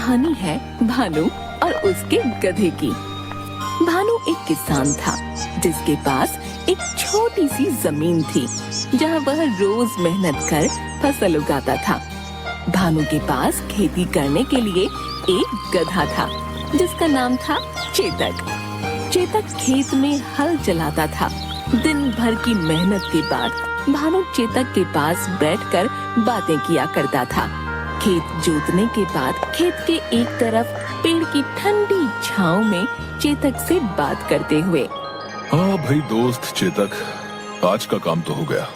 कहानी है भानु और उसके गधे की। भानु एक किसान था जिसके पास एक छोटी सी जमीन थी जहाँ वह रोज मेहनत कर फसल उगाता था। भानु के पास खेती करने के लिए एक गधा था जिसका नाम था चेतक। चेतक खेत में हल चलाता था। दिन भर की मेहनत के बाद भानु चेतक के पास बैठकर बातें किया करता था। खेत जोतने के बाद खेत के एक तरफ पेड़ की ठंडी छांव में चेतक से बात करते हुए। हाँ भाई दोस्त चेतक, आज का काम तो हो गया।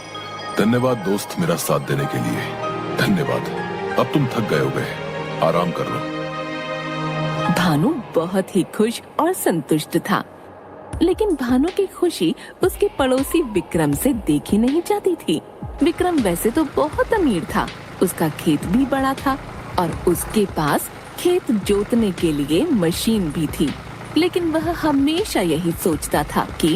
धन्यवाद दोस्त मेरा साथ देने के लिए। धन्यवाद। अब तुम थक गए होगे, आराम कर लो। भानु बहुत ही खुश और संतुष्ट था, लेकिन भानु की खुशी उसके पड़ोसी विक्रम से देखी नहीं जाती थी। विक्रम वैसे तो बहुत अमीर था, उसका खेत भी बड़ा था और उसके पास खेत जोतने के लिए मशीन भी थी, लेकिन वह हमेशा यही सोचता था कि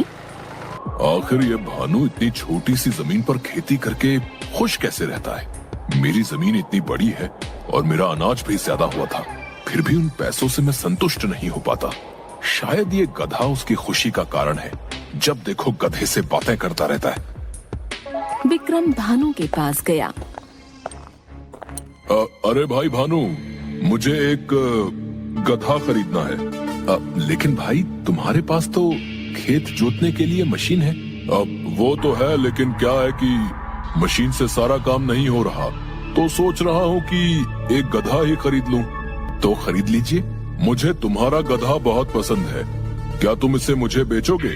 आखिर ये भानु इतनी छोटी सी जमीन पर खेती करके खुश कैसे रहता है। मेरी जमीन इतनी बड़ी है और मेरा अनाज भी ज्यादा हुआ था, फिर भी उन पैसों से मैं संतुष्ट नहीं हो पाता। शायद ये गधा उसकी खुशी का कारण है। जब देखो गधे से बातें करता रहता है। विक्रम भानु के पास गया। अरे भाई भानु, मुझे एक गधा खरीदना है। लेकिन भाई तुम्हारे पास तो खेत जोतने के लिए मशीन है। वो तो है, लेकिन क्या है कि मशीन से सारा काम नहीं हो रहा, तो सोच रहा हूँ कि एक गधा ही खरीद लूं। तो खरीद लीजिए, मुझे तुम्हारा गधा बहुत पसंद है। क्या तुम इसे मुझे बेचोगे?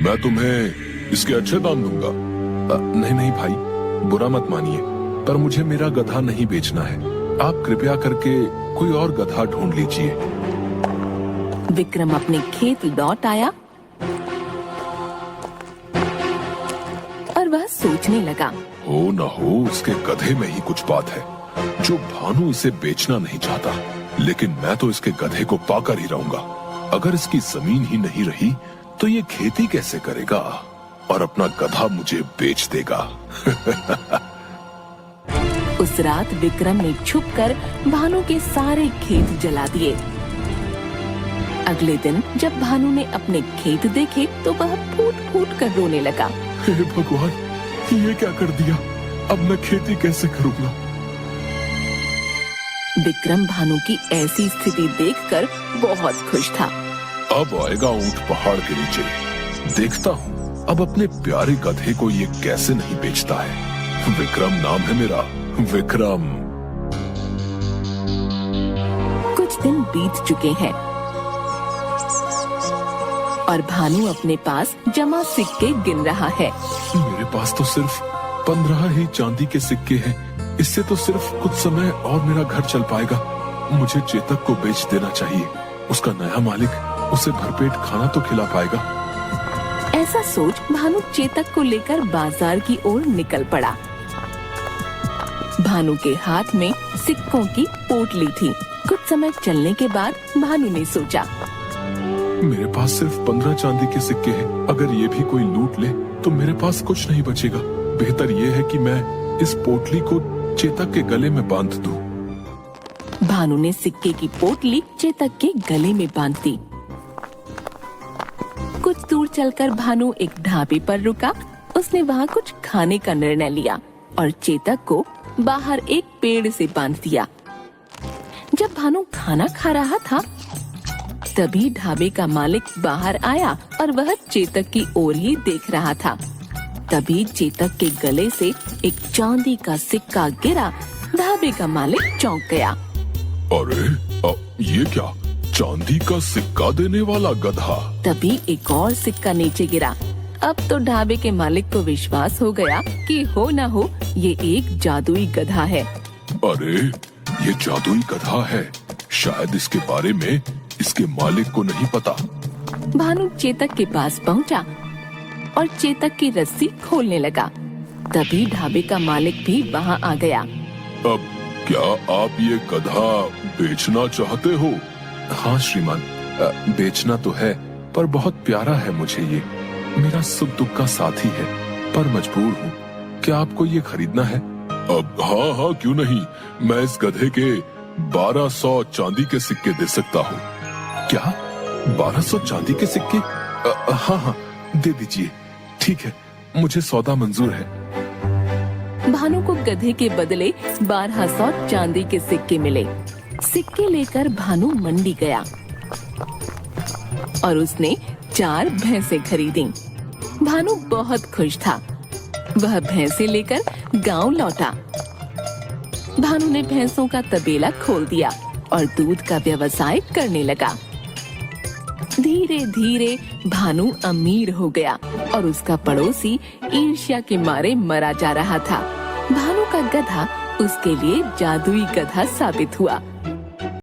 मैं तुम्हें इसके अच्छे दाम दूंगा। नहीं नहीं भाई, बुरा मत मानिए, पर मुझे मेरा गधा नहीं बेचना है। आप कृपया करके कोई और गधा ढूंढ लीजिए। विक्रम अपने खेत लौट आया और वह सोचने लगा, हो न हो इसके गधे में ही कुछ बात है जो भानु इसे बेचना नहीं चाहता। लेकिन मैं तो इसके गधे को पाकर ही रहूंगा। अगर इसकी जमीन ही नहीं रही तो ये खेती कैसे करेगा और अपना गधा मुझे बेच देगा। उस रात विक्रम ने छुपकर भानु के सारे खेत जला दिए। अगले दिन जब भानु ने अपने खेत देखे तो वह फूट फूट कर रोने लगा। हे भगवान, ये क्या कर दिया? अब मैं खेती कैसे करूंगा? विक्रम भानु की ऐसी स्थिति देखकर बहुत खुश था। अब आएगा ऊंट पहाड़ के नीचे। देखता हूँ अब अपने प्यारे गधे को ये कैसे नहीं बेचता है। विक्रम नाम है मेरा, विक्रम। कुछ दिन बीत चुके हैं और भानु अपने पास जमा सिक्के गिन रहा है। मेरे पास तो सिर्फ 15 ही चांदी के सिक्के हैं। इससे तो सिर्फ कुछ समय और मेरा घर चल पाएगा। मुझे चेतक को बेच देना चाहिए। उसका नया मालिक उसे भरपेट खाना तो खिला पाएगा। ऐसा सोच भानु चेतक को लेकर बाजार की ओर निकल पड़ा। भानु के हाथ में सिक्कों की पोटली थी। कुछ समय चलने के बाद भानु ने सोचा, मेरे पास सिर्फ 15 चांदी के सिक्के हैं। अगर ये भी कोई लूट ले तो मेरे पास कुछ नहीं बचेगा। बेहतर ये है कि मैं इस पोटली को चेतक के गले में बांध दूं। भानु ने सिक्के की पोटली चेतक के गले में बांध दी। कुछ दूर चलकर भानु एक ढाबे पर रुका। उसने वहाँ कुछ खाने का निर्णय लिया और चेतक को बाहर एक पेड़ से बांध दिया। जब भानु खाना खा रहा था तभी ढाबे का मालिक बाहर आया और वह चेतक की ओर ही देख रहा था। तभी चेतक के गले से एक चांदी का सिक्का गिरा। ढाबे का मालिक चौंक गया। अरे ये क्या? चांदी का सिक्का देने वाला गधा। तभी एक और सिक्का नीचे गिरा। अब तो ढाबे के मालिक को विश्वास हो गया कि हो न हो ये एक जादुई गधा है। अरे ये जादुई गधा है। शायद इसके बारे में इसके मालिक को नहीं पता। भानु चेतक के पास पहुंचा और चेतक की रस्सी खोलने लगा। तभी ढाबे का मालिक भी वहां आ गया। अब क्या आप ये गधा बेचना चाहते हो? हाँ श्रीमान, बेचना तो है, पर बहुत प्यारा है मुझे ये। मेरा सुख दुख का साथी है, पर मजबूर हूँ। क्या आपको ये खरीदना है? अब हाँ हाँ क्यों नहीं। मैं इस गधे के 1200 चांदी के सिक्के दे सकता हूँ। क्या 1200 चांदी के सिक्के? हाँ हाँ दे दीजिए। ठीक है, मुझे सौदा मंजूर है। भानु को गधे के बदले 1200 चांदी के सिक्के मिले। सिक्के लेकर भानु मंडी गया और उसने 4 भैंसें खरीदी। भानु बहुत खुश था। वह भैंसें लेकर गांव लौटा। भानु ने भैंसों का तबेला खोल दिया और दूध का व्यवसाय करने लगा। धीरे धीरे भानु अमीर हो गया और उसका पड़ोसी ईर्ष्या के मारे मरा जा रहा था। भानु का गधा उसके लिए जादुई गधा साबित हुआ।